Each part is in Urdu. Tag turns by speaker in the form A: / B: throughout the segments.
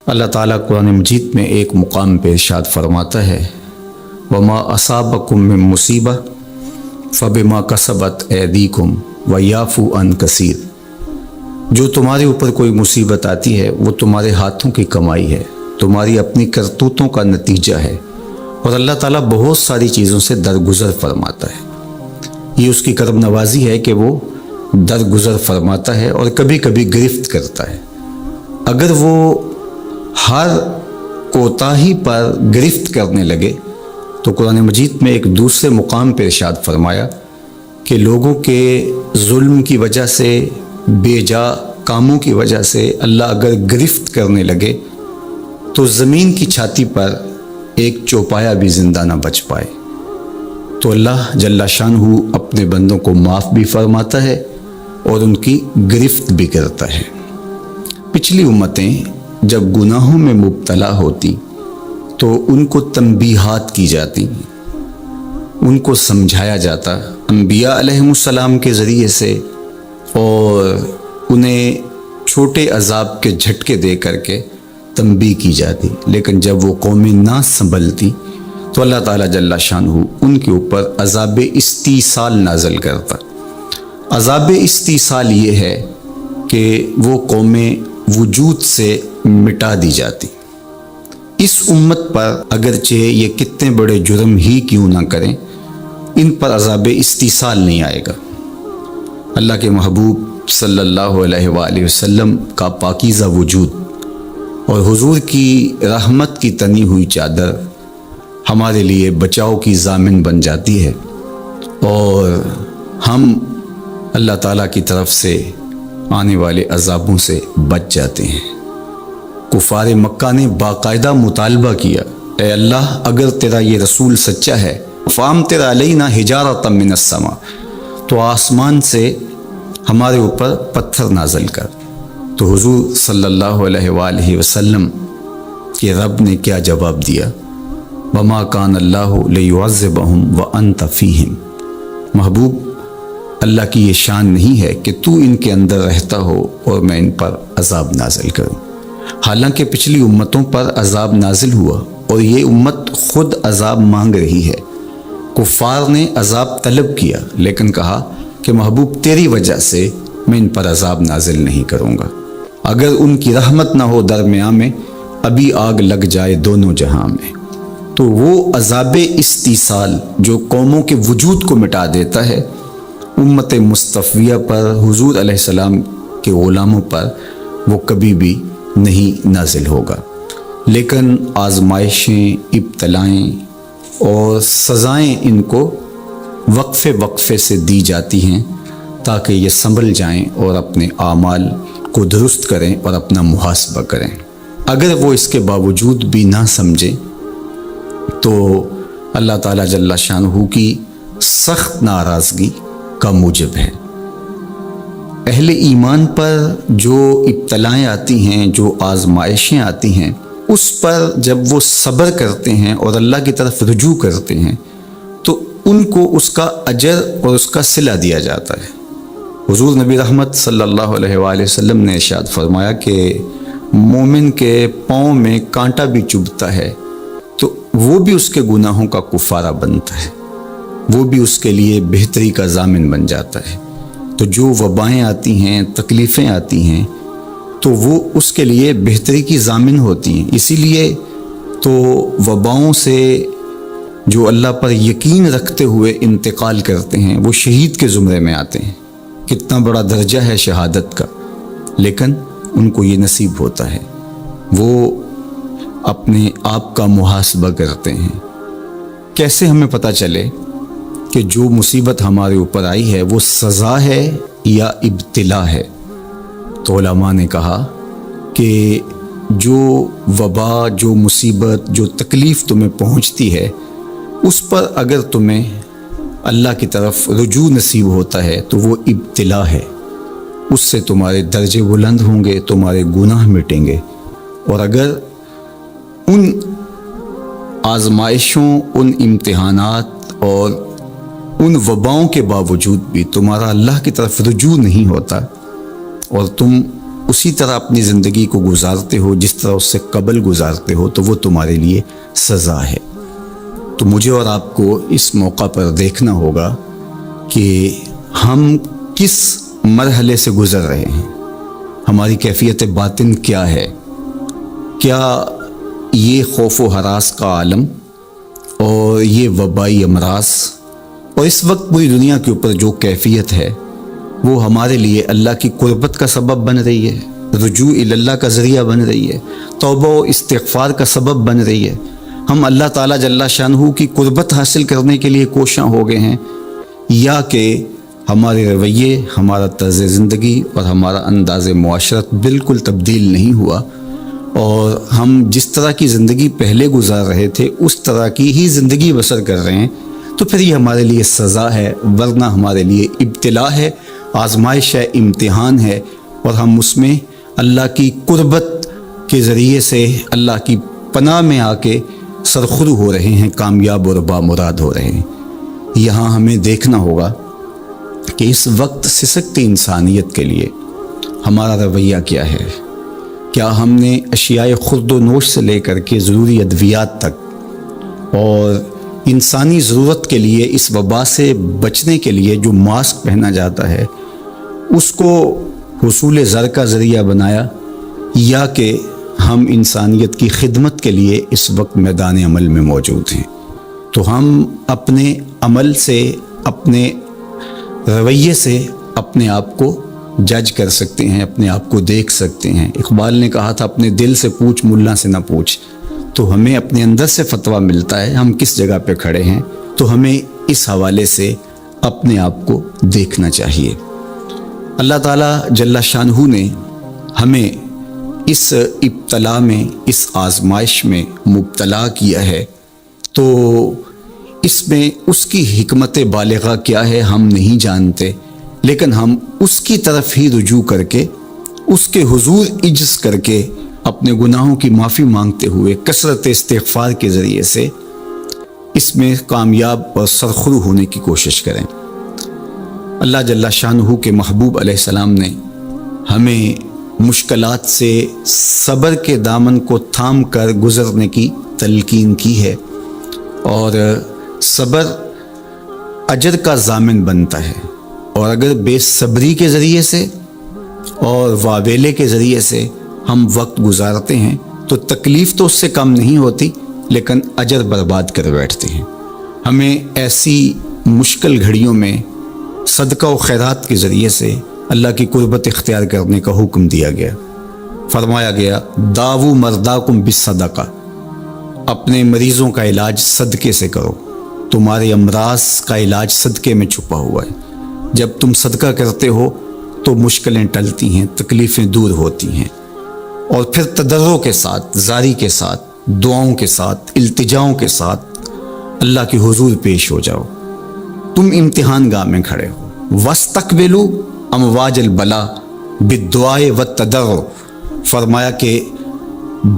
A: اللہ تعالیٰ قرآن مجید میں ایک مقام پہ ارشاد فرماتا ہے وما اصابکم من مصیبہ فبما کسبت ایدیکم ویعفو عن کثیر، جو تمہارے اوپر کوئی مصیبت آتی ہے وہ تمہارے ہاتھوں کی کمائی ہے، تمہاری اپنی کرتوتوں کا نتیجہ ہے، اور اللہ تعالیٰ بہت ساری چیزوں سے درگزر فرماتا ہے۔ یہ اس کی کرم نوازی ہے کہ وہ درگزر فرماتا ہے اور کبھی کبھی گرفت کرتا ہے۔ اگر وہ ہر کوتاہی پر گرفت کرنے لگے تو قرآن مجید میں ایک دوسرے مقام پہ ارشاد فرمایا کہ لوگوں کے ظلم کی وجہ سے، بے جا کاموں کی وجہ سے اللہ اگر گرفت کرنے لگے تو زمین کی چھاتی پر ایک چوپایا بھی زندہ نہ بچ پائے۔ تو اللہ جل شانہ اپنے بندوں کو معاف بھی فرماتا ہے اور ان کی گرفت بھی کرتا ہے۔ پچھلی امتیں جب گناہوں میں مبتلا ہوتی تو ان کو تنبیہات کی جاتی، ان کو سمجھایا جاتا انبیاء علیہم السلام کے ذریعے سے، اور انہیں چھوٹے عذاب کے جھٹکے دے کر کے تنبیہ کی جاتی۔ لیکن جب وہ قومیں نہ سنبھلتی تو اللہ تعالیٰ جل شانہ ان کے اوپر عذاب استیصال نازل کرتا۔ عذاب استیصال یہ ہے کہ وہ قومیں وجود سے مٹا دی جاتی۔ اس امت پر اگرچہ یہ کتنے بڑے جرم ہی کیوں نہ کریں، ان پر عذاب استیصال نہیں آئے گا۔ اللہ کے محبوب صلی اللہ علیہ وآلہ وسلم کا پاکیزہ وجود اور حضور کی رحمت کی تنی ہوئی چادر ہمارے لیے بچاؤ کی ضامن بن جاتی ہے، اور ہم اللہ تعالیٰ کی طرف سے آنے والے عذابوں سے بچ جاتے ہیں۔ کفار مکہ نے باقاعدہ مطالبہ کیا، اے اللہ اگر تیرا یہ رسول سچا ہے فامطر علینا حجارۃ من السماء، تو آسمان سے ہمارے اوپر پتھر نازل کر۔ تو حضور صلی اللہ علیہ وآلہ وسلم کے رب نے کیا جواب دیا؟ وما کان اللہ لیعذبہم وانت فیہم، محبوب اللہ کی یہ شان نہیں ہے کہ تو ان کے اندر رہتا ہو اور میں ان پر عذاب نازل کروں۔ حالانکہ پچھلی امتوں پر عذاب نازل ہوا اور یہ امت خود عذاب مانگ رہی ہے۔ کفار نے عذاب طلب کیا لیکن کہا کہ محبوب تیری وجہ سے میں ان پر عذاب نازل نہیں کروں گا، اگر ان کی رحمت نہ ہو درمیان میں ابھی آگ لگ جائے دونوں جہاں میں۔ تو وہ عذاب استیصال جو قوموں کے وجود کو مٹا دیتا ہے، امت مصطفیہ پر، حضور علیہ السلام کے غلاموں پر وہ کبھی بھی نہیں نازل ہوگا۔ لیکن آزمائشیں، ابتلائیں اور سزائیں ان کو وقفے وقفے سے دی جاتی ہیں تاکہ یہ سنبھل جائیں اور اپنے اعمال کو درست کریں اور اپنا محاسبہ کریں۔ اگر وہ اس کے باوجود بھی نہ سمجھیں تو اللہ تعالیٰ جل شانہ کی سخت ناراضگی کا موجب ہے۔ اہل ایمان پر جو ابتلائیں آتی ہیں، جو آزمائشیں آتی ہیں، اس پر جب وہ صبر کرتے ہیں اور اللہ کی طرف رجوع کرتے ہیں تو ان کو اس کا اجر اور اس کا صلہ دیا جاتا ہے۔ حضور نبی رحمت صلی اللہ علیہ وآلہ وسلم نے ارشاد فرمایا کہ مومن کے پاؤں میں کانٹا بھی چبھتا ہے تو وہ بھی اس کے گناہوں کا کفارہ بنتا ہے، وہ بھی اس کے لیے بہتری کا ضامن بن جاتا ہے۔ تو جو وبائیں آتی ہیں، تکلیفیں آتی ہیں، تو وہ اس کے لیے بہتری کی ضامن ہوتی ہیں۔ اسی لیے تو وباؤں سے جو اللہ پر یقین رکھتے ہوئے انتقال کرتے ہیں وہ شہید کے زمرے میں آتے ہیں۔ کتنا بڑا درجہ ہے شہادت کا، لیکن ان کو یہ نصیب ہوتا ہے۔ وہ اپنے آپ کا محاسبہ کرتے ہیں۔ کیسے ہمیں پتہ چلے کہ جو مصیبت ہمارے اوپر آئی ہے وہ سزا ہے یا ابتلا ہے؟ تو علماء نے کہا کہ جو وبا، جو مصیبت، جو تکلیف تمہیں پہنچتی ہے اس پر اگر تمہیں اللہ کی طرف رجوع نصیب ہوتا ہے تو وہ ابتلا ہے، اس سے تمہارے درجے بلند ہوں گے، تمہارے گناہ مٹیں گے۔ اور اگر ان آزمائشوں، ان امتحانات اور ان وباؤں کے باوجود بھی تمہارا اللہ کی طرف رجوع نہیں ہوتا اور تم اسی طرح اپنی زندگی کو گزارتے ہو جس طرح اس سے قبل گزارتے ہو تو وہ تمہارے لیے سزا ہے۔ تو مجھے اور آپ کو اس موقع پر دیکھنا ہوگا کہ ہم کس مرحلے سے گزر رہے ہیں، ہماری کیفیت باطن کیا ہے، کیا یہ خوف و ہراس کا عالم اور یہ وبائی امراض اور اس وقت پوری دنیا کے اوپر جو کیفیت ہے وہ ہمارے لیے اللہ کی قربت کا سبب بن رہی ہے، رجوع اللہ کا ذریعہ بن رہی ہے، توبہ و استغفار کا سبب بن رہی ہے، ہم اللہ تعالیٰ جل شانہ کی قربت حاصل کرنے کے لیے کوشاں ہو گئے ہیں، یا کہ ہمارے رویے، ہمارا طرز زندگی اور ہمارا انداز معاشرت بالکل تبدیل نہیں ہوا اور ہم جس طرح کی زندگی پہلے گزار رہے تھے اس طرح کی ہی زندگی بسر کر رہے ہیں، تو پھر یہ ہمارے لیے سزا ہے، ورنہ ہمارے لیے ابتلا ہے، آزمائش ہے، امتحان ہے، اور ہم اس میں اللہ کی قربت کے ذریعے سے اللہ کی پناہ میں آ کے سرخرو ہو رہے ہیں، کامیاب اور بامراد ہو رہے ہیں۔ یہاں ہمیں دیکھنا ہوگا کہ اس وقت سسکتی انسانیت کے لیے ہمارا رویہ کیا ہے۔ کیا ہم نے اشیاء خورد و نوش سے لے کر کے ضروری ادویات تک اور انسانی ضرورت کے لیے اس وبا سے بچنے کے لیے جو ماسک پہنا جاتا ہے اس کو حصول زر کا ذریعہ بنایا، یا کہ ہم انسانیت کی خدمت کے لیے اس وقت میدان عمل میں موجود ہیں؟ تو ہم اپنے عمل سے، اپنے رویے سے اپنے آپ کو جج کر سکتے ہیں، اپنے آپ کو دیکھ سکتے ہیں۔ اقبال نے کہا تھا اپنے دل سے پوچھ، ملا سے نہ پوچھ۔ تو ہمیں اپنے اندر سے فتویٰ ملتا ہے ہم کس جگہ پہ کھڑے ہیں، تو ہمیں اس حوالے سے اپنے آپ کو دیکھنا چاہیے۔ اللہ تعالیٰ جل شانہ نے ہمیں اس ابتلا میں، اس آزمائش میں مبتلا کیا ہے، تو اس میں اس کی حکمت بالغہ کیا ہے ہم نہیں جانتے، لیکن ہم اس کی طرف ہی رجوع کر کے، اس کے حضور عجز کر کے، اپنے گناہوں کی معافی مانگتے ہوئے کثرت استغفار کے ذریعے سے اس میں کامیاب اور سرخرو ہونے کی کوشش کریں۔ اللہ جل شانہ کے محبوب علیہ السلام نے ہمیں مشکلات سے صبر کے دامن کو تھام کر گزرنے کی تلقین کی ہے، اور صبر اجر کا ضامن بنتا ہے، اور اگر بے صبری کے ذریعے سے اور واویلے کے ذریعے سے ہم وقت گزارتے ہیں تو تکلیف تو اس سے کم نہیں ہوتی، لیکن اجر برباد کر بیٹھتے ہیں۔ ہمیں ایسی مشکل گھڑیوں میں صدقہ و خیرات کے ذریعے سے اللہ کی قربت اختیار کرنے کا حکم دیا گیا۔ فرمایا گیا داؤ مرداکم بالصدقہ، اپنے مریضوں کا علاج صدقے سے کرو، تمہارے امراض کا علاج صدقے میں چھپا ہوا ہے۔ جب تم صدقہ کرتے ہو تو مشکلیں ٹلتی ہیں، تکلیفیں دور ہوتی ہیں، اور پھر تضرع کے ساتھ، زاری کے ساتھ، دعاؤں کے ساتھ، التجاؤں کے ساتھ اللہ کے حضور پیش ہو جاؤ۔ تم امتحان گاہ میں کھڑے ہو، وَاسْتَقْبِلُوا امواج البلا بالدعاء والتضرع، فرمایا کہ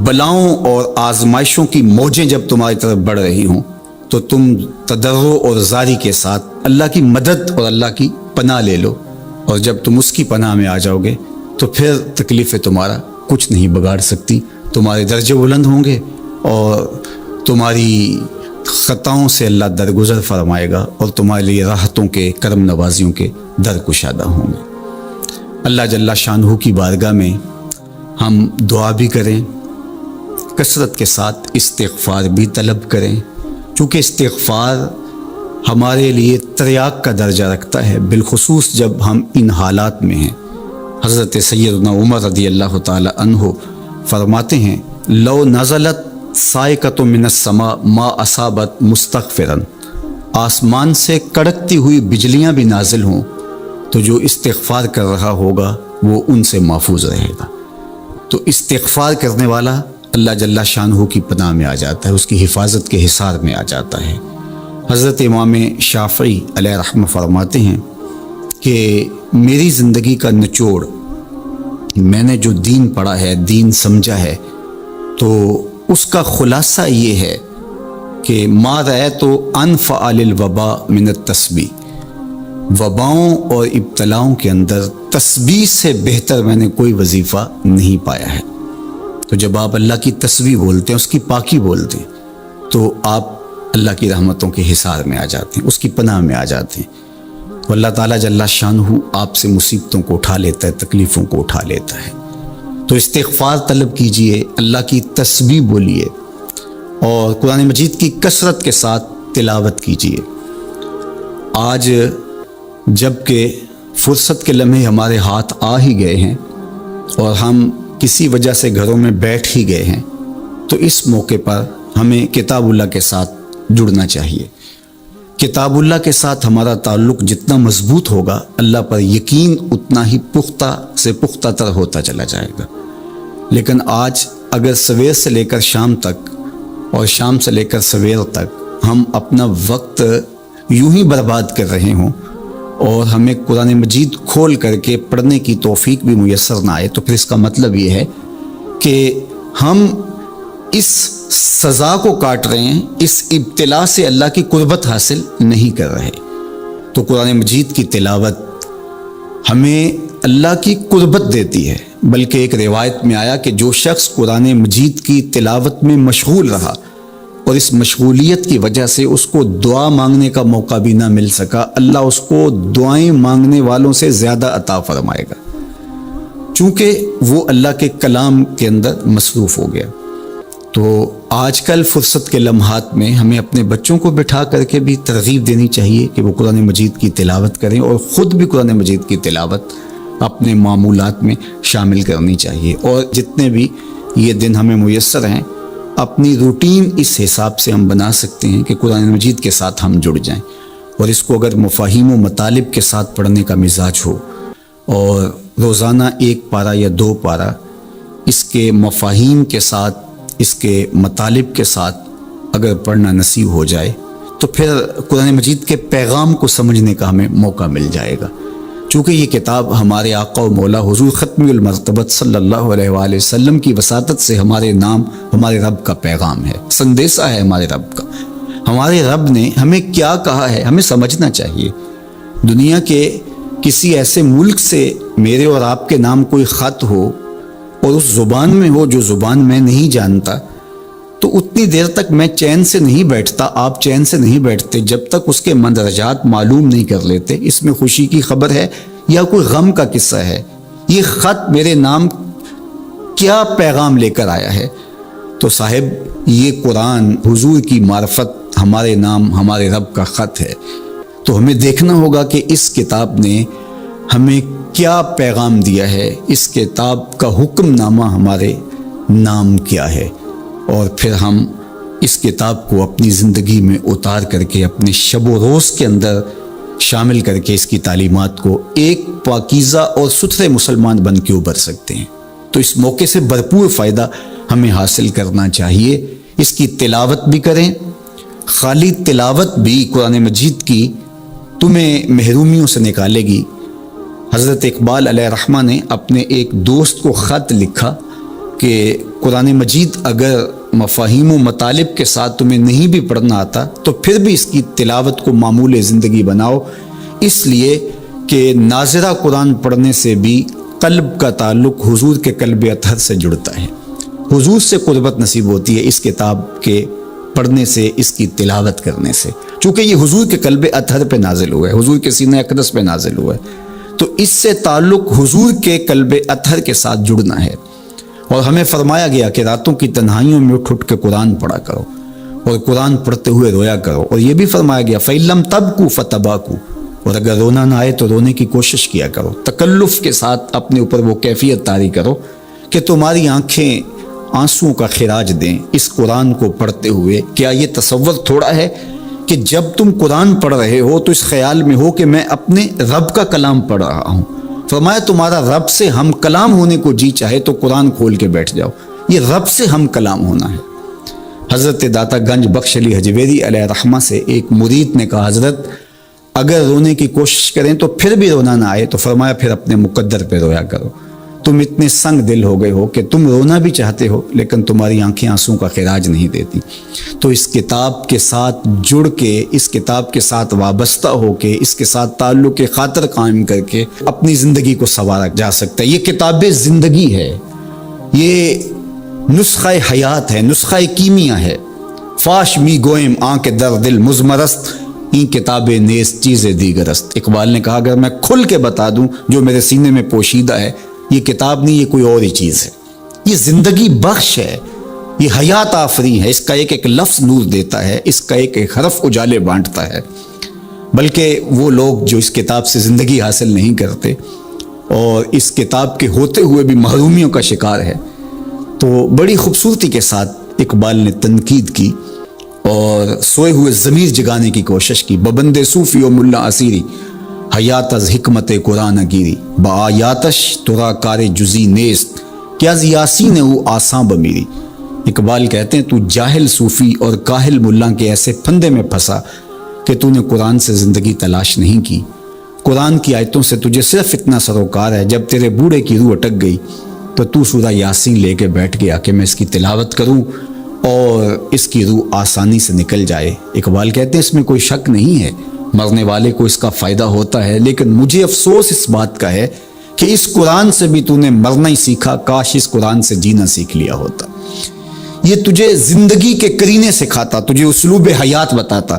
A: بلاؤں اور آزمائشوں کی موجیں جب تمہاری طرف بڑھ رہی ہوں تو تم تضرع اور زاری کے ساتھ اللہ کی مدد اور اللہ کی پناہ لے لو، اور جب تم اس کی پناہ میں آ جاؤ گے تو پھر تکلیفیں تمہارا کچھ نہیں بگاڑ سکتی، تمہارے درجے بلند ہوں گے اور تمہاری خطاؤں سے اللہ درگزر فرمائے گا، اور تمہارے لیے راحتوں کے، کرم نوازیوں کے در کشادہ ہوں گے۔ اللہ جل شانہ کی بارگاہ میں ہم دعا بھی کریں، کثرت کے ساتھ استغفار بھی طلب کریں، چونکہ استغفار ہمارے لیے تریاق کا درجہ رکھتا ہے، بالخصوص جب ہم ان حالات میں ہیں۔ حضرت سیدنا عمر رضی اللہ تعالی عنہ فرماتے ہیں لو نزلت صاعقۃ من السماء ما اصابت مستغفرا، آسمان سے کڑکتی ہوئی بجلیاں بھی نازل ہوں تو جو استغفار کر رہا ہوگا وہ ان سے محفوظ رہے گا۔ تو استغفار کرنے والا اللہ جل شانہ کی پناہ میں آ جاتا ہے، اس کی حفاظت کے حصار میں آ جاتا ہے۔ حضرت امام شافعی علیہ رحمہ فرماتے ہیں کہ میری زندگی کا نچوڑ، میں نے جو دین پڑھا ہے، دین سمجھا ہے، تو اس کا خلاصہ یہ ہے کہ ما رأیت انفع للوباء من التسبیح، وباؤں اور ابتلاؤں کے اندر تسبیح سے بہتر میں نے کوئی وظیفہ نہیں پایا ہے۔ تو جب آپ اللہ کی تسبیح بولتے ہیں، اس کی پاکی بولتے ہیں، تو آپ اللہ کی رحمتوں کے حصار میں آ جاتے ہیں، اس کی پناہ میں آ جاتے ہیں۔ تو اللہ تعالیٰ جل شانہ آپ سے مصیبتوں کو اٹھا لیتا ہے، تکلیفوں کو اٹھا لیتا ہے۔ تو استغفار طلب کیجئے، اللہ کی تسبیح بولیے اور قرآن مجید کی کثرت کے ساتھ تلاوت کیجئے۔ آج جب کہ فرصت کے لمحے ہمارے ہاتھ آ ہی گئے ہیں اور ہم کسی وجہ سے گھروں میں بیٹھ ہی گئے ہیں، تو اس موقع پر ہمیں کتاب اللہ کے ساتھ جڑنا چاہیے۔ کتاب اللہ کے ساتھ ہمارا تعلق جتنا مضبوط ہوگا، اللہ پر یقین اتنا ہی پختہ سے پختہ تر ہوتا چلا جائے گا۔ لیکن آج اگر سویر سے لے کر شام تک اور شام سے لے کر سویر تک ہم اپنا وقت یوں ہی برباد کر رہے ہوں اور ہمیں قرآن مجید کھول کر کے پڑھنے کی توفیق بھی میسر نہ آئے، تو پھر اس کا مطلب یہ ہے کہ ہم اس سزا کو کاٹ رہے ہیں، اس ابتلا سے اللہ کی قربت حاصل نہیں کر رہے۔ تو قرآن مجید کی تلاوت ہمیں اللہ کی قربت دیتی ہے، بلکہ ایک روایت میں آیا کہ جو شخص قرآن مجید کی تلاوت میں مشغول رہا اور اس مشغولیت کی وجہ سے اس کو دعا مانگنے کا موقع بھی نہ مل سکا، اللہ اس کو دعائیں مانگنے والوں سے زیادہ عطا فرمائے گا، چونکہ وہ اللہ کے کلام کے اندر مصروف ہو گیا۔ تو آج کل فرصت کے لمحات میں ہمیں اپنے بچوں کو بٹھا کر کے بھی ترغیب دینی چاہیے کہ وہ قرآن مجید کی تلاوت کریں، اور خود بھی قرآن مجید کی تلاوت اپنے معمولات میں شامل کرنی چاہیے۔ اور جتنے بھی یہ دن ہمیں میسر ہیں، اپنی روٹین اس حساب سے ہم بنا سکتے ہیں کہ قرآن مجید کے ساتھ ہم جڑ جائیں، اور اس کو اگر مفاہیم و مطالب کے ساتھ پڑھنے کا مزاج ہو اور روزانہ 1 پارہ یا 2 پارہ اس کے مفاہیم کے ساتھ، اس کے مطالب کے ساتھ اگر پڑھنا نصیب ہو جائے، تو پھر قرآن مجید کے پیغام کو سمجھنے کا ہمیں موقع مل جائے گا۔ چونکہ یہ کتاب ہمارے آقا و مولا حضور ختم المرتبت صلی اللہ علیہ وآلہ وسلم کی وساطت سے ہمارے نام ہمارے رب کا پیغام ہے، سندیسہ ہے ہمارے رب کا۔ ہمارے رب نے ہمیں کیا کہا ہے ہمیں سمجھنا چاہیے۔ دنیا کے کسی ایسے ملک سے میرے اور آپ کے نام کوئی خط ہو اور اس زبان میں ہو جو زبان میں نہیں جانتا، تو اتنی دیر تک میں چین سے نہیں بیٹھتا، آپ چین سے نہیں بیٹھتے جب تک اس کے مندرجات معلوم نہیں کر لیتے، اس میں خوشی کی خبر ہے یا کوئی غم کا قصہ ہے، یہ خط میرے نام کیا پیغام لے کر آیا ہے۔ تو صاحب یہ قرآن حضور کی معرفت ہمارے نام ہمارے رب کا خط ہے۔ تو ہمیں دیکھنا ہوگا کہ اس کتاب نے ہمیں کیا پیغام دیا ہے، اس کتاب کا حکم نامہ ہمارے نام کیا ہے، اور پھر ہم اس کتاب کو اپنی زندگی میں اتار کر کے اپنے شب و روز کے اندر شامل کر کے اس کی تعلیمات کو ایک پاکیزہ اور ستھرے مسلمان بن کے ابھر سکتے ہیں۔ تو اس موقع سے بھرپور فائدہ ہمیں حاصل کرنا چاہیے۔ اس کی تلاوت بھی کریں، خالی تلاوت بھی قرآن مجید کی تمہیں محرومیوں سے نکالے گی۔ حضرت اقبال علیہ رحمہ نے اپنے ایک دوست کو خط لکھا کہ قرآن مجید اگر مفاہیم و مطالب کے ساتھ تمہیں نہیں بھی پڑھنا آتا تو پھر بھی اس کی تلاوت کو معمول زندگی بناؤ، اس لیے کہ ناظرہ قرآن پڑھنے سے بھی قلب کا تعلق حضور کے قلب اطہر سے جڑتا ہے، حضور سے قربت نصیب ہوتی ہے اس کتاب کے پڑھنے سے، اس کی تلاوت کرنے سے، چونکہ یہ حضور کے قلب اطہر پہ نازل ہوا ہے، حضور کے سینہ اقدس پہ نازل ہوا ہے، تو اس سے تعلق حضور کے قلب اطہر کے ساتھ جڑنا ہے۔ اور ہمیں فرمایا گیا کہ راتوں کی تنہائیوں میں اٹھ کے قرآن پڑھا کرو اور قرآن پڑھتے ہوئے رویا کرو، اور یہ بھی فرمایا گیا فَإِلَّمْ تَبْكُوا فَتَبَاكُوا، اور اگر رونا نہ آئے تو رونے کی کوشش کیا کرو، تکلف کے ساتھ اپنے اوپر وہ کیفیت طاری کرو کہ تمہاری آنکھیں آنسوؤں کا خراج دیں اس قرآن کو پڑھتے ہوئے۔ کیا یہ تصور تھوڑا ہے کہ جب تم قرآن پڑھ رہے ہو تو اس خیال میں ہو کہ میں اپنے رب کا کلام پڑھ رہا ہوں؟ فرمایا تمہارا رب سے ہم کلام ہونے کو جی چاہے تو قرآن کھول کے بیٹھ جاؤ، یہ رب سے ہم کلام ہونا ہے۔ حضرت داتا گنج بخش علی حجویری علیہ رحمہ سے ایک مرید نے کہا حضرت اگر رونے کی کوشش کریں تو پھر بھی رونا نہ آئے تو فرمایا پھر اپنے مقدر پہ رویا کرو۔ تم اتنے سنگ دل ہو گئے ہو کہ تم رونا بھی چاہتے ہو لیکن تمہاری آنکھیں آنسوں کا خراج نہیں دیتی۔ تو اس کتاب کے ساتھ جڑ کے، اس کتاب کے ساتھ وابستہ ہو کے، اس کے ساتھ تعلق خاطر قائم کر کے اپنی زندگی کو سنوارا جا سکتا ہے۔ یہ کتاب زندگی ہے، یہ نسخہ حیات ہے، نسخہ کیمیا ہے۔ فاش می گوئم آنکھ در دل مزمرست، این کتاب نیست چیز دیگرست۔ اقبال نے کہا اگر میں کھل کے بتا دوں جو میرے سینے میں پوشیدہ ہے، یہ کتاب نہیں، یہ کوئی اور ہی چیز ہے۔ یہ زندگی بخش ہے، یہ حیات آفری ہے، اس کا ایک ایک لفظ نور دیتا ہے، اس کا ایک ایک حرف اجالے بانٹتا ہے۔ بلکہ وہ لوگ جو اس کتاب سے زندگی حاصل نہیں کرتے اور اس کتاب کے ہوتے ہوئے بھی محرومیوں کا شکار ہے، تو بڑی خوبصورتی کے ساتھ اقبال نے تنقید کی اور سوئے ہوئے ضمیر جگانے کی کوشش کی۔ ببند صوفی و ملا اسیری حیات از حکمت قرآن گیری، با آیاتش ترا کار جزی نیست کیا از یاسین او آساں بمیری۔ اقبال کہتے ہیں تو جاہل صوفی اور کاہل ملا کے ایسے پھندے میں پھنسا کہ تو نے قرآن سے زندگی تلاش نہیں کی۔ قرآن کی آیتوں سے تجھے صرف اتنا سروکار ہے، جب تیرے بوڑھے کی روح اٹک گئی تو سورہ یاسین لے کے بیٹھ گیا کہ میں اس کی تلاوت کروں اور اس کی روح آسانی سے نکل جائے۔ اقبال کہتے ہیں اس میں کوئی شک نہیں ہے، مرنے والے کو اس کا فائدہ ہوتا ہے، لیکن مجھے افسوس اس بات کا ہے کہ اس قرآن سے بھی تو نے مرنا ہی سیکھا، کاش اس قرآن سے جینا سیکھ لیا ہوتا۔ یہ تجھے زندگی کے کرینے سکھاتا، تجھے اسلوب حیات بتاتا،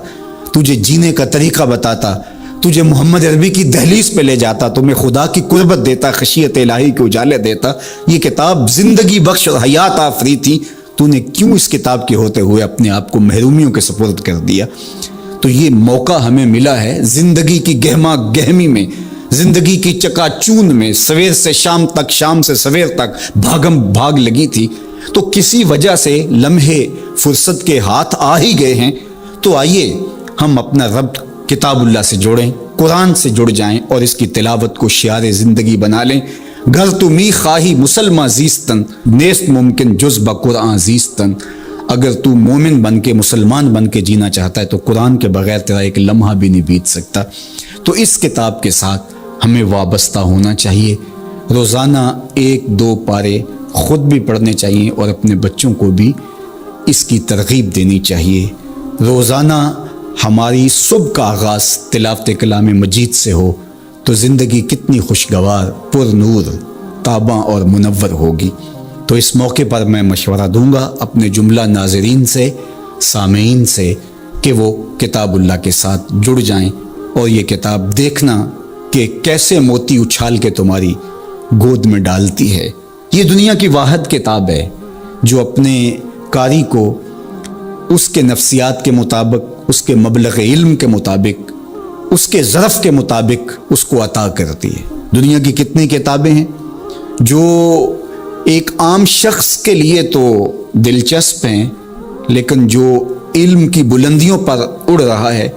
A: تجھے جینے کا طریقہ بتاتا، تجھے محمد عربی کی دہلیز پہ لے جاتا، تمہیں خدا کی قربت دیتا، خشیت الہی کے اجالے دیتا۔ یہ کتاب زندگی بخش اور حیات آفری تھی، تو نے کیوں اس کتاب کے ہوتے ہوئے اپنے آپ کو محرومیوں کے سپرد کر دیا؟ تو یہ موقع ہمیں ملا ہے زندگی کی گہما گہمی میں، زندگی کی چکا چون میں، سویر سے شام تک، شام سے سویر تک بھاگم بھاگ لگی تھی، تو کسی وجہ سے لمحے فرصت کے ہاتھ آ ہی گئے ہیں، تو آئیے ہم اپنا ربط کتاب اللہ سے جوڑیں، قرآن سے جڑ جائیں اور اس کی تلاوت کو شعار زندگی بنا لیں۔ گھر تو می خواہی مسلمہ زیستن نیست ممکن جز بقرآن زیستن، اگر تو مومن بن کے، مسلمان بن کے جینا چاہتا ہے تو قرآن کے بغیر تیرا ایک لمحہ بھی نہیں بیت سکتا۔ تو اس کتاب کے ساتھ ہمیں وابستہ ہونا چاہیے، روزانہ 1-2 پارے خود بھی پڑھنے چاہیے اور اپنے بچوں کو بھی اس کی ترغیب دینی چاہیے۔ روزانہ ہماری صبح کا آغاز تلاوت کلام مجید سے ہو تو زندگی کتنی خوشگوار، پر نور، تاباں اور منور ہوگی۔ تو اس موقع پر میں مشورہ دوں گا اپنے جملہ ناظرین سے، سامعین سے، کہ وہ کتاب اللہ کے ساتھ جڑ جائیں اور یہ کتاب دیکھنا کہ کیسے موتی اچھال کے تمہاری گود میں ڈالتی ہے۔ یہ دنیا کی واحد کتاب ہے جو اپنے قاری کو اس کے نفسیات کے مطابق، اس کے مبلغ علم کے مطابق، اس کے ظرف کے مطابق اس کو عطا کرتی ہے۔ دنیا کی کتنی کتابیں ہیں جو ایک عام شخص کے لیے تو دلچسپ ہیں، لیکن جو علم کی بلندیوں پر اڑ رہا ہے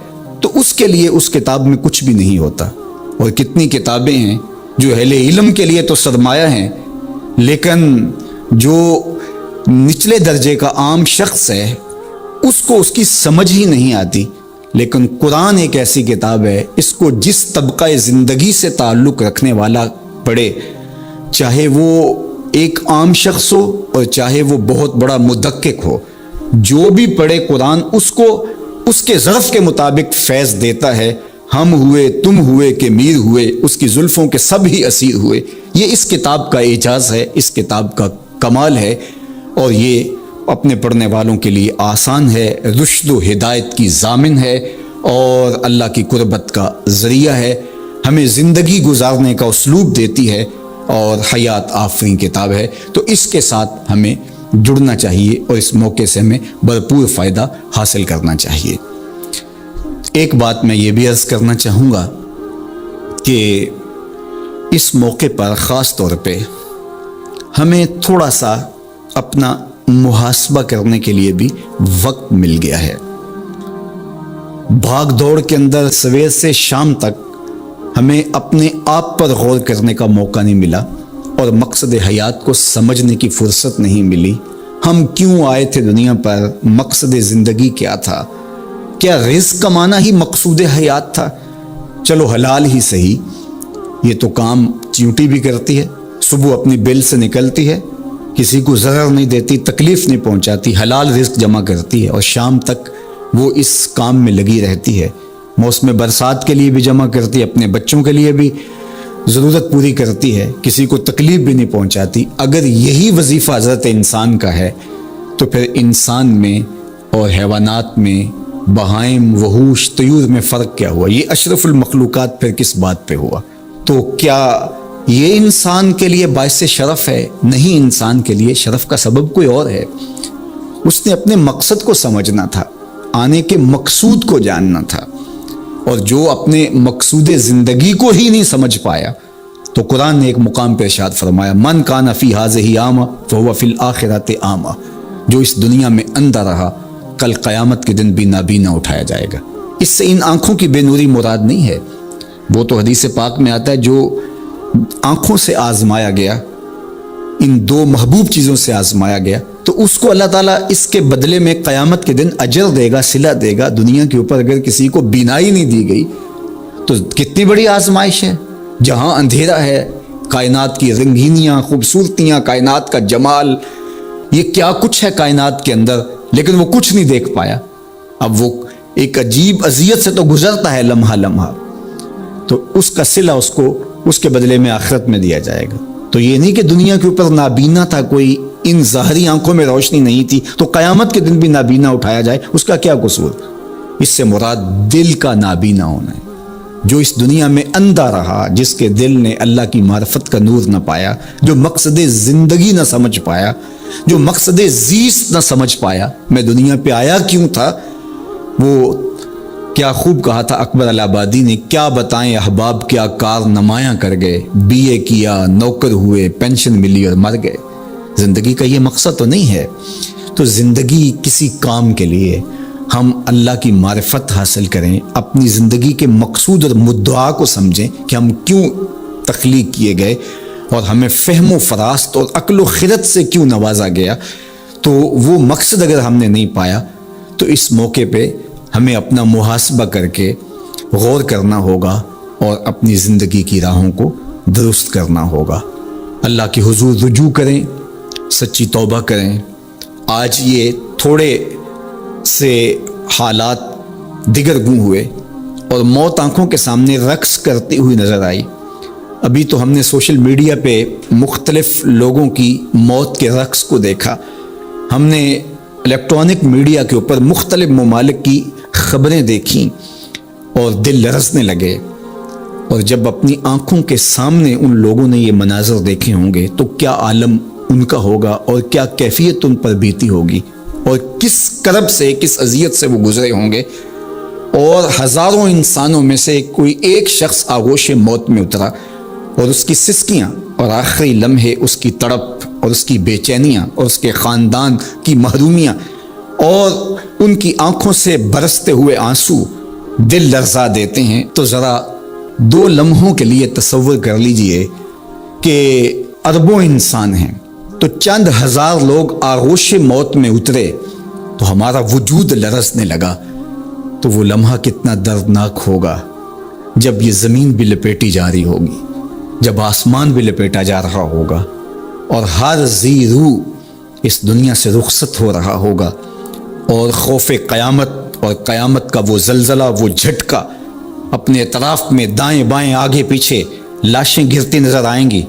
A: تو اس کے لیے اس کتاب میں کچھ بھی نہیں ہوتا، اور کتنی کتابیں ہیں جو اہل علم کے لیے تو سرمایہ ہیں، لیکن جو نچلے درجے کا عام شخص ہے اس کو اس کی سمجھ ہی نہیں آتی۔ لیکن قرآن ایک ایسی کتاب ہے، اس کو جس طبقہ زندگی سے تعلق رکھنے والا پڑھے، چاہے وہ ایک عام شخص ہو اور چاہے وہ بہت بڑا مدقق ہو، جو بھی پڑھے قرآن اس کو اس کے ظرف کے مطابق فیض دیتا ہے۔ ہم ہوئے، تم ہوئے کہ میر ہوئے، اس کی زلفوں کے سب ہی اسیر ہوئے۔ یہ اس کتاب کا اعجاز ہے، اس کتاب کا کمال ہے، اور یہ اپنے پڑھنے والوں کے لیے آسان ہے، رشد و ہدایت کی ضامن ہے اور اللہ کی قربت کا ذریعہ ہے، ہمیں زندگی گزارنے کا اسلوب دیتی ہے اور حیات آفرین کتاب ہے۔ تو اس کے ساتھ ہمیں جڑنا چاہیے اور اس موقع سے ہمیں بھرپور فائدہ حاصل کرنا چاہیے۔ ایک بات میں یہ بھی عرض کرنا چاہوں گا کہ اس موقع پر خاص طور پہ ہمیں تھوڑا سا اپنا محاسبہ کرنے کے لیے بھی وقت مل گیا ہے۔ بھاگ دوڑ کے اندر سویر سے شام تک ہمیں اپنے آپ پر غور کرنے کا موقع نہیں ملا اور مقصد حیات کو سمجھنے کی فرصت نہیں ملی۔ ہم کیوں آئے تھے دنیا پر؟ مقصد زندگی کیا تھا؟ کیا رزق کمانا ہی مقصود حیات تھا؟ چلو حلال ہی صحیح، یہ تو کام چیونٹی بھی کرتی ہے، صبح اپنی بیل سے نکلتی ہے، کسی کو ضرر نہیں دیتی، تکلیف نہیں پہنچاتی، حلال رزق جمع کرتی ہے، اور شام تک وہ اس کام میں لگی رہتی ہے۔ موسم برسات کے لیے بھی جمع کرتی ہے، اپنے بچوں کے لیے بھی ضرورت پوری کرتی ہے، کسی کو تکلیف بھی نہیں پہنچاتی۔ اگر یہی وظیفہ حضرت انسان کا ہے تو پھر انسان میں اور حیوانات میں، بہائم، وحوش، طیور میں فرق کیا ہوا؟ یہ اشرف المخلوقات پھر کس بات پہ ہوا؟ تو کیا یہ انسان کے لیے باعث شرف ہے؟ نہیں، انسان کے لیے شرف کا سبب کوئی اور ہے۔ اس نے اپنے مقصد کو سمجھنا تھا، آنے کے مقصود کو جاننا تھا، اور جو اپنے مقصود زندگی کو ہی نہیں سمجھ پایا تو قرآن نے ایک مقام پہ ارشاد فرمایا، من کان فی ہذہ اعمی فہو فی الآخرۃ اعمی، جو اس دنیا میں اندھا رہا کل قیامت کے دن بھی نابینا اٹھایا جائے گا۔ اس سے ان آنکھوں کی بے نوری مراد نہیں ہے، وہ تو حدیث پاک میں آتا ہے جو آنکھوں سے آزمایا گیا، ان دو محبوب چیزوں سے آزمایا گیا، تو اس کو اللہ تعالیٰ اس کے بدلے میں قیامت کے دن اجر دے گا، صلہ دے گا۔ دنیا کے اوپر اگر کسی کو بینائی نہیں دی گئی تو کتنی بڑی آزمائش ہے۔ جہاں اندھیرا ہے، کائنات کی رنگینیاں، خوبصورتیاں، کائنات کا جمال، یہ کیا کچھ ہے کائنات کے اندر، لیکن وہ کچھ نہیں دیکھ پایا۔ اب وہ ایک عجیب اذیت سے تو گزرتا ہے لمحہ لمحہ، تو اس کا صلہ اس کو اس کے بدلے میں آخرت میں دیا جائے گا۔ تو یہ نہیں کہ دنیا کے اوپر نابینا تھا کوئی، ان ظاہری آنکھوں میں روشنی نہیں تھی تو قیامت کے دن بھی نابینا اٹھایا جائے، اس کا کیا قصور؟ اس سے مراد دل کا نابینا ہونا ہے۔ جو اس دنیا میں اندھا رہا، جس کے دل نے اللہ کی معرفت کا نور نہ پایا، جو مقصد زندگی نہ سمجھ پایا، جو مقصد زیست نہ سمجھ پایا، میں دنیا پہ آیا کیوں تھا، وہ کیا خوب کہا تھا اکبر الآبادی نے، کیا بتائیں احباب کیا کار نمایاں کر گئے، بی اے کیا، نوکر ہوئے، پینشن ملی اور مر گئے۔ زندگی کا یہ مقصد تو نہیں ہے۔ تو زندگی کسی کام کے لیے ہم اللہ کی معرفت حاصل کریں، اپنی زندگی کے مقصود اور مدعا کو سمجھیں کہ ہم کیوں تخلیق کیے گئے، اور ہمیں فہم و فراست اور عقل و خرد سے کیوں نوازا گیا۔ تو وہ مقصد اگر ہم نے نہیں پایا تو اس موقع پہ ہمیں اپنا محاسبہ کر کے غور کرنا ہوگا اور اپنی زندگی کی راہوں کو درست کرنا ہوگا۔ اللہ کے حضور رجوع کریں، سچی توبہ کریں۔ آج یہ تھوڑے سے حالات دیگر گوں ہوئے اور موت آنکھوں کے سامنے رقص کرتی ہوئی نظر آئی۔ ابھی تو ہم نے سوشل میڈیا پہ مختلف لوگوں کی موت کے رقص کو دیکھا، ہم نے الیکٹرانک میڈیا کے اوپر مختلف ممالک کی خبریں دیکھیں اور دل لرزنے لگے۔ اور جب اپنی آنکھوں کے سامنے ان لوگوں نے یہ مناظر دیکھے ہوں گے تو کیا عالم ان کا ہوگا اور کیا کیفیت ان پر بیتی ہوگی، اور کس کرب سے، کس اذیت سے وہ گزرے ہوں گے۔ اور ہزاروں انسانوں میں سے کوئی ایک شخص آغوش موت میں اترا، اور اس کی سسکیاں اور آخری لمحے اس کی تڑپ اور اس کی بے چینیاں اور اس کے خاندان کی محرومیاں اور ان کی آنکھوں سے برستے ہوئے آنسو دل لرزا دیتے ہیں۔ تو ذرا 2 لمحوں کے لیے تصور کر لیجئے کہ اربوں انسان ہیں، تو چند ہزار لوگ آغوش موت میں اترے تو ہمارا وجود لرزنے لگا، تو وہ لمحہ کتنا دردناک ہوگا جب یہ زمین بھی لپیٹی جا رہی ہوگی، جب آسمان بھی لپیٹا جا رہا ہوگا، اور ہر ذی روح اس دنیا سے رخصت ہو رہا ہوگا، اور خوف قیامت اور قیامت کا وہ زلزلہ، وہ جھٹکا، اپنے اطراف میں دائیں بائیں آگے پیچھے لاشیں گرتی نظر آئیں گی،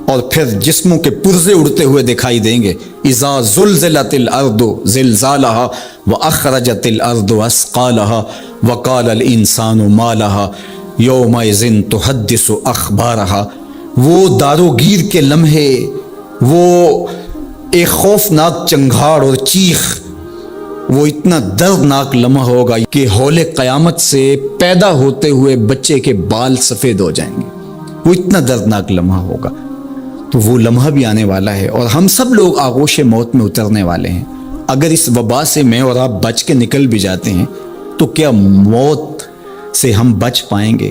A: اور پھر جسموں کے پرزے اڑتے ہوئے دکھائی دیں گے۔ اذا زلزلت الارض زلزالها واخرجت الارض اثقالها وقال الانسان ما لها یومئذ تحدث اخبارها۔ وہ داروگیر کے لمحے، وہ ایک خوفناک چنگھاڑ اور چیخ، وہ اتنا دردناک لمحہ ہوگا کہ ہول قیامت سے پیدا ہوتے ہوئے بچے کے بال سفید ہو جائیں گے۔ وہ اتنا دردناک لمحہ ہوگا۔ تو وہ لمحہ بھی آنے والا ہے، اور ہم سب لوگ آغوش موت میں اترنے والے ہیں۔ اگر اس وبا سے میں اور آپ بچ کے نکل بھی جاتے ہیں تو کیا موت سے ہم بچ پائیں گے؟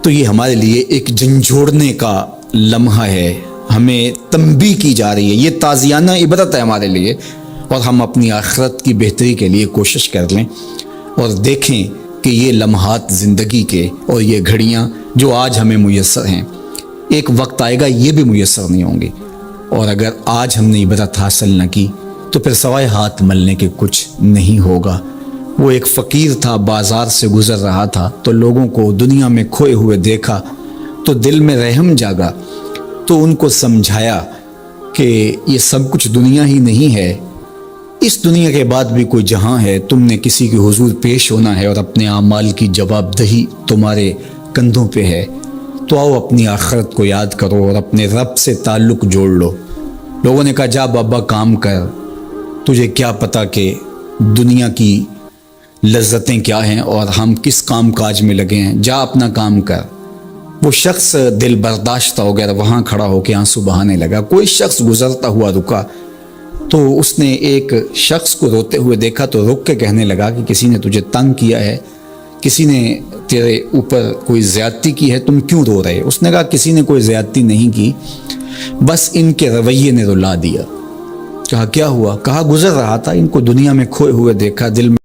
A: تو یہ ہمارے لیے ایک جھنجھوڑنے کا لمحہ ہے، ہمیں تنبیہ کی جا رہی ہے، یہ تازیانہ عبرت ہے ہمارے لیے، اور ہم اپنی آخرت کی بہتری کے لیے کوشش کر لیں اور دیکھیں کہ یہ لمحات زندگی کے اور یہ گھڑیاں جو آج ہمیں میسر ہیں، ایک وقت آئے گا یہ بھی میسر نہیں ہوں گے، اور اگر آج ہم نے عبرت حاصل نہ کی تو پھر سوائے ہاتھ ملنے کے کچھ نہیں ہوگا۔ وہ ایک فقیر تھا، بازار سے گزر رہا تھا تو لوگوں کو دنیا میں کھوئے ہوئے دیکھا تو دل میں رحم جاگا، تو ان کو سمجھایا کہ یہ سب کچھ دنیا ہی نہیں ہے، اس دنیا کے بعد بھی کوئی جہاں ہے، تم نے کسی کے حضور پیش ہونا ہے اور اپنے اعمال کی جواب دہی تمہارے کندھوں پہ ہے، تو آؤ اپنی آخرت کو یاد کرو اور اپنے رب سے تعلق جوڑ لو۔ لوگوں نے کہا جا بابا کام کر، تجھے کیا پتہ کہ دنیا کی لذتیں کیا ہیں اور ہم کس کام کاج میں لگے ہیں، جا اپنا کام کر۔ وہ شخص دل برداشتہ ہو گیا، وہاں کھڑا ہو کے آنسو بہانے لگا۔ کوئی شخص گزرتا ہوا رکا تو اس نے ایک شخص کو روتے ہوئے دیکھا تو رک کے کہنے لگا کہ کسی نے تجھے تنگ کیا ہے، کسی نے تیرے اوپر کوئی زیادتی کی ہے، تم کیوں رو رہے؟ اس نے کہا کسی نے کوئی زیادتی نہیں کی، بس ان کے رویے نے رلا دیا۔ کہا کیا ہوا؟ کہا گزر رہا تھا، ان کو دنیا میں کھوئے ہوئے دیکھا، دل میں